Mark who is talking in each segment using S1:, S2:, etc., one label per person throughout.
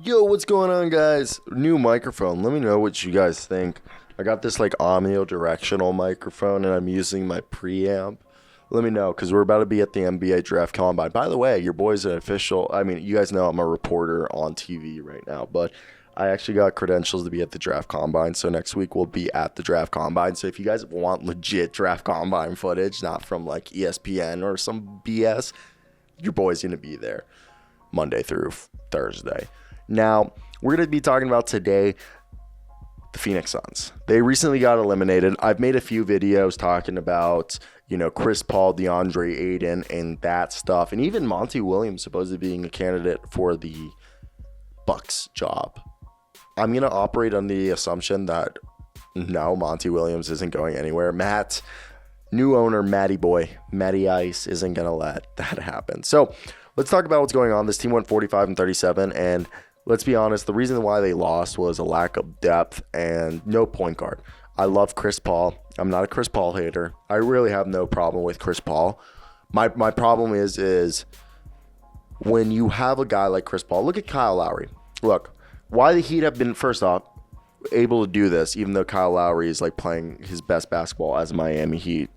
S1: Yo, what's going on, guys? New microphone. Let me know what you guys think. I got this like omnidirectional microphone and I'm using my preamp. Let me know because we're about to be at the NBA Draft Combine. By the way, your boy's an official. I mean, you guys know I'm a reporter on TV right now, but I actually got credentials to be at the Draft Combine. So next week we'll be at the Draft Combine. So if you guys want legit Draft Combine footage, not from like ESPN or some BS, your boy's going to be there Monday through Thursday. Now, we're going to be talking about today the Phoenix Suns. They recently got eliminated. I've made a few videos talking about, Chris Paul, DeAndre Ayton, and that stuff. And even Monty Williams supposedly being a candidate for the Bucks job. I'm going to operate on the assumption that no, Monty Williams isn't going anywhere. New owner, Matty Ice, isn't going to let that happen. So let's talk about what's going on. This team went 45-37, and let's be honest, the reason why they lost was a lack of depth and no point guard. I love Chris Paul. I'm not a Chris Paul hater. I really have no problem with Chris Paul. My problem is when you have a guy like Chris Paul. Look at Kyle Lowry. Look, why the Heat have been, first off, able to do this, even though Kyle Lowry is like playing his best basketball as Miami Heat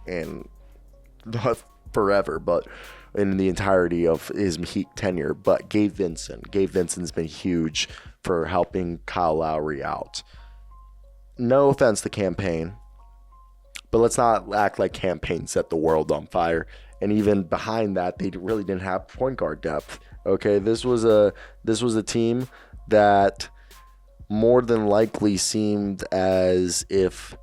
S1: and not forever, but in the entirety of his Heat tenure. But Gabe Vincent's been huge for helping Kyle Lowry out. No offense to Campaign, but let's not act like Campaign set the world on fire. And even behind that, they really didn't have point guard depth. Okay, this was a team that more than likely seemed as if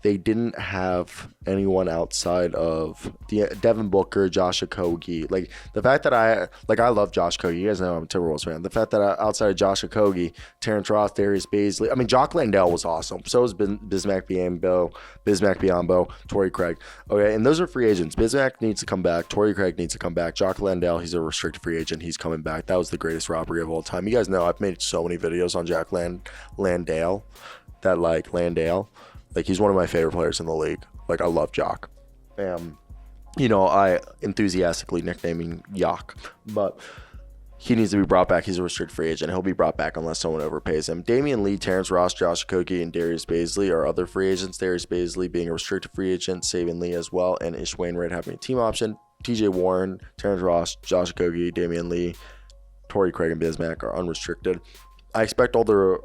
S1: they didn't have anyone outside of Devin Booker, Josh Okogie. Like, the fact that I love Josh Okogie. You guys know I'm a Timberwolves fan. The fact that outside of Josh Okogie, Terrence Ross, Darius Bazley. I mean, Jock Landale was awesome. So was Bismack Biyombo, Torrey Craig. Okay, and those are free agents. Bismack needs to come back. Torrey Craig needs to come back. Jock Landale, he's a restricted free agent. He's coming back. That was the greatest robbery of all time. You guys know I've made so many videos on Jock Landale. Like, he's one of my favorite players in the league. Like, I love Jock. I enthusiastically nicknaming Yak. But he needs to be brought back. He's a restricted free agent. He'll be brought back unless someone overpays him. Damian Lee, Terrence Ross, Josh Okogie, and Darius Bazley are other free agents. Darius Bazley being a restricted free agent, Saban Lee as well, and Ish Wainwright having a team option. TJ Warren, Terrence Ross, Josh Okogie, Damian Lee, Torrey Craig, and Bismack are unrestricted. I expect all the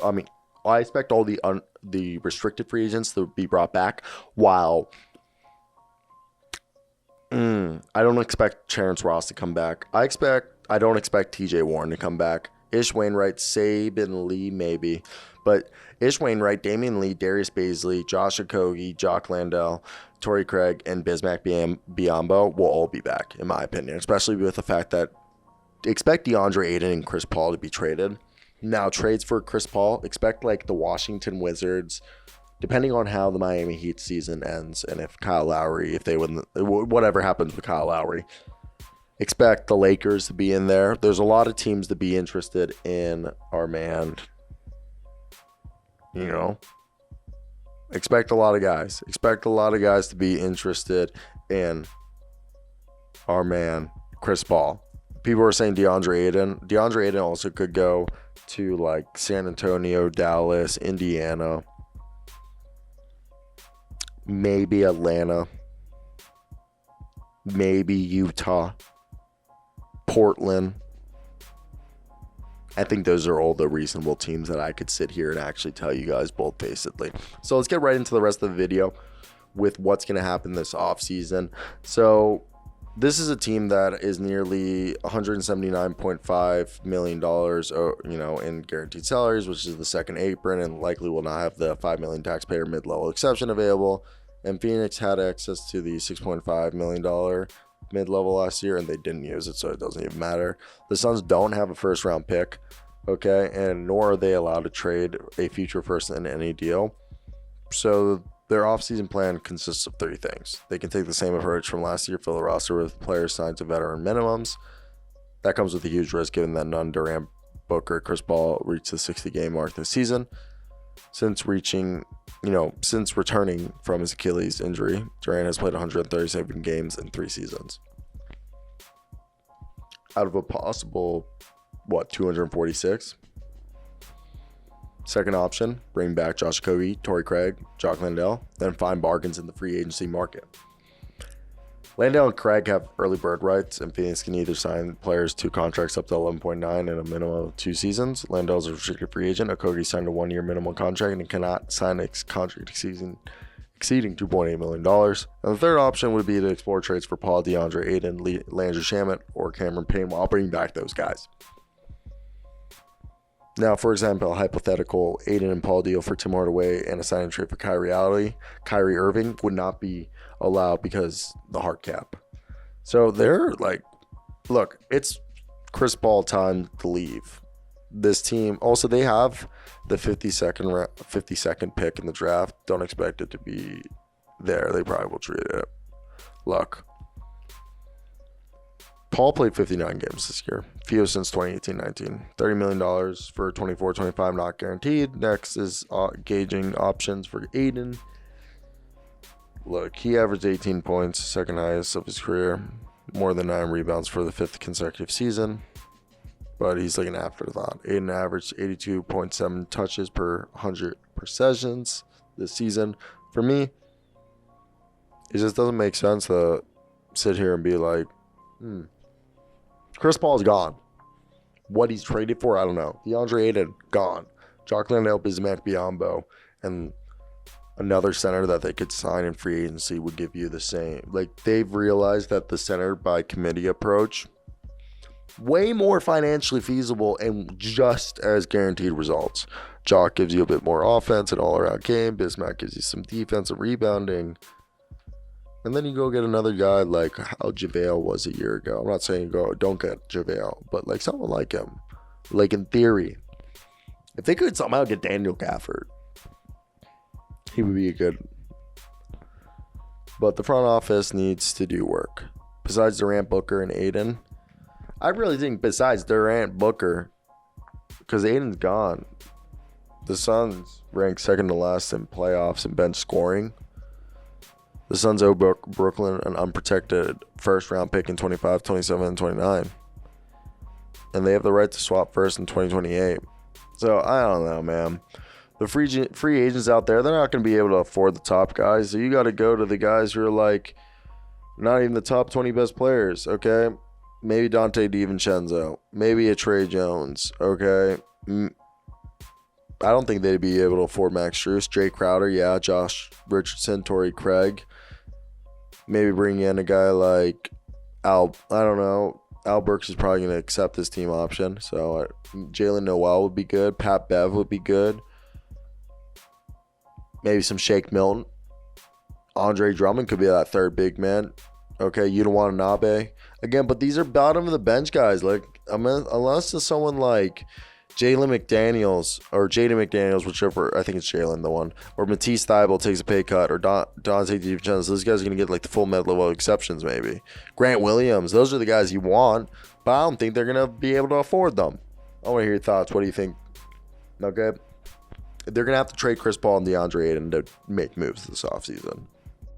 S1: restricted free agents to be brought back, while I don't expect Terrence Ross to come back. I don't expect TJ Warren to come back. Ish Wainwright, Saban Lee, maybe. But Ish Wainwright, Damian Lee, Darius Bazley, Josh Okogie, Jock Landale, Torrey Craig, and Bismack Biyombo will all be back, in my opinion, especially with the fact that expect DeAndre Ayton and Chris Paul to be traded. Now, trades for Chris Paul, expect like the Washington Wizards, depending on how the Miami Heat season ends and if Kyle Lowry, if they win, whatever happens with Kyle Lowry, expect the Lakers to be in there. There's a lot of teams to be interested in our man. Expect a lot of guys. Expect a lot of guys to be interested in our man, Chris Paul. People are saying DeAndre Ayton. DeAndre Ayton also could go to like San Antonio, Dallas, Indiana, maybe Atlanta, maybe Utah, Portland. I think those are all the reasonable teams that I could sit here and actually tell you guys bold-facedly. So let's get right into the rest of the video with what's going to happen this offseason. So this is a team that is nearly $179.5 million, in guaranteed salaries, which is the second apron, and likely will not have the $5 million taxpayer mid-level exception available. And Phoenix had access to the $6.5 million mid-level last year, and they didn't use it, so it doesn't even matter. The Suns don't have a first-round pick, okay, and nor are they allowed to trade a future first in any deal. So their offseason plan consists of three things. They can take the same approach from last year, fill the roster with players signed to veteran minimums. That comes with a huge risk given that none Durant, Booker, Chris Paul reached the 60-game mark this season. Since returning from his Achilles injury, Durant has played 137 games in 3 seasons. Out of a possible 246. Second option, bring back Josh Okogie, Torrey Craig, Jock Landale, then find bargains in the free agency market. Landale and Craig have early bird rights, and Phoenix can either sign players to contracts up to 11.9 and a minimum of 2 seasons. Landale is a restricted free agent. Okogie signed a 1-year minimum contract and cannot sign a contract exceeding $2.8 million. And the third option would be to explore trades for Paul, DeAndre Ayton, Landry Shamet, or Cameron Payne while bringing back those guys. Now, for example, a hypothetical Ayton and Paul deal for Tim Hardaway and a signing trade for Kyrie Irving would not be allowed because the hard cap. So they're like, look, it's Chris Paul time to leave this team. Also, they have the 52nd pick in the draft. Don't expect it to be there. They probably will trade it. Look, Paul played 59 games this year. Few since 2018-19. $30 million for 24-25 not guaranteed. Next is gauging options for Ayton. Look, he averaged 18 points, second highest of his career. More than 9 rebounds for the 5th consecutive season. But he's like an afterthought. Ayton averaged 82.7 touches per 100 possessions this season. For me, it just doesn't make sense to sit here and be like, Chris Paul's gone. What he's traded for, I don't know. DeAndre Ayton, gone. Jock Landale, Bismack Biyombo, and another center that they could sign in free agency would give you the same. Like, they've realized that the center by committee approach, way more financially feasible and just as guaranteed results. Jock gives you a bit more offense and all-around game. Bismack gives you some defense and rebounding. And then you go get another guy like how JaVale was a year ago. I'm not saying don't get JaVale, but like someone like him. Like in theory, if they could somehow get Daniel Gafford, he would be a good. But the front office needs to do work. Besides Durant, Booker, and Ayton, I really think besides Durant, Booker, because Ayton's gone, the Suns ranked second to last in playoffs and bench scoring. The Suns owe Brooklyn an unprotected first-round pick in 25, 27, and 29. And they have the right to swap first in 2028. So, I don't know, man. The free agents out there, they're not going to be able to afford the top guys. So, you got to go to the guys who are, like, not even the top 20 best players, okay? Maybe Dante DiVincenzo. Maybe a Trey Jones, okay? I don't think they'd be able to afford Max Strus. Jay Crowder, yeah. Josh Richardson, Torrey Craig. Maybe bring in a guy like I don't know. Al Burks is probably going to accept this team option. So Jalen Noel would be good. Pat Bev would be good. Maybe some Shake Milton. Andre Drummond could be that third big man. Okay, you don't want Nabe. Again, but these are bottom of the bench guys. Like, unless it's someone like Jaden McDaniels, whichever, I think it's Jalen, the one, or Matisse Thybulle takes a pay cut, or Dante DiVincenzo. Those guys are going to get like the full mid-level exceptions maybe. Grant Williams, those are the guys you want, but I don't think they're going to be able to afford them. I want to hear your thoughts. What do you think? Okay. They're going to have to trade Chris Paul and DeAndre Ayton to make moves this offseason.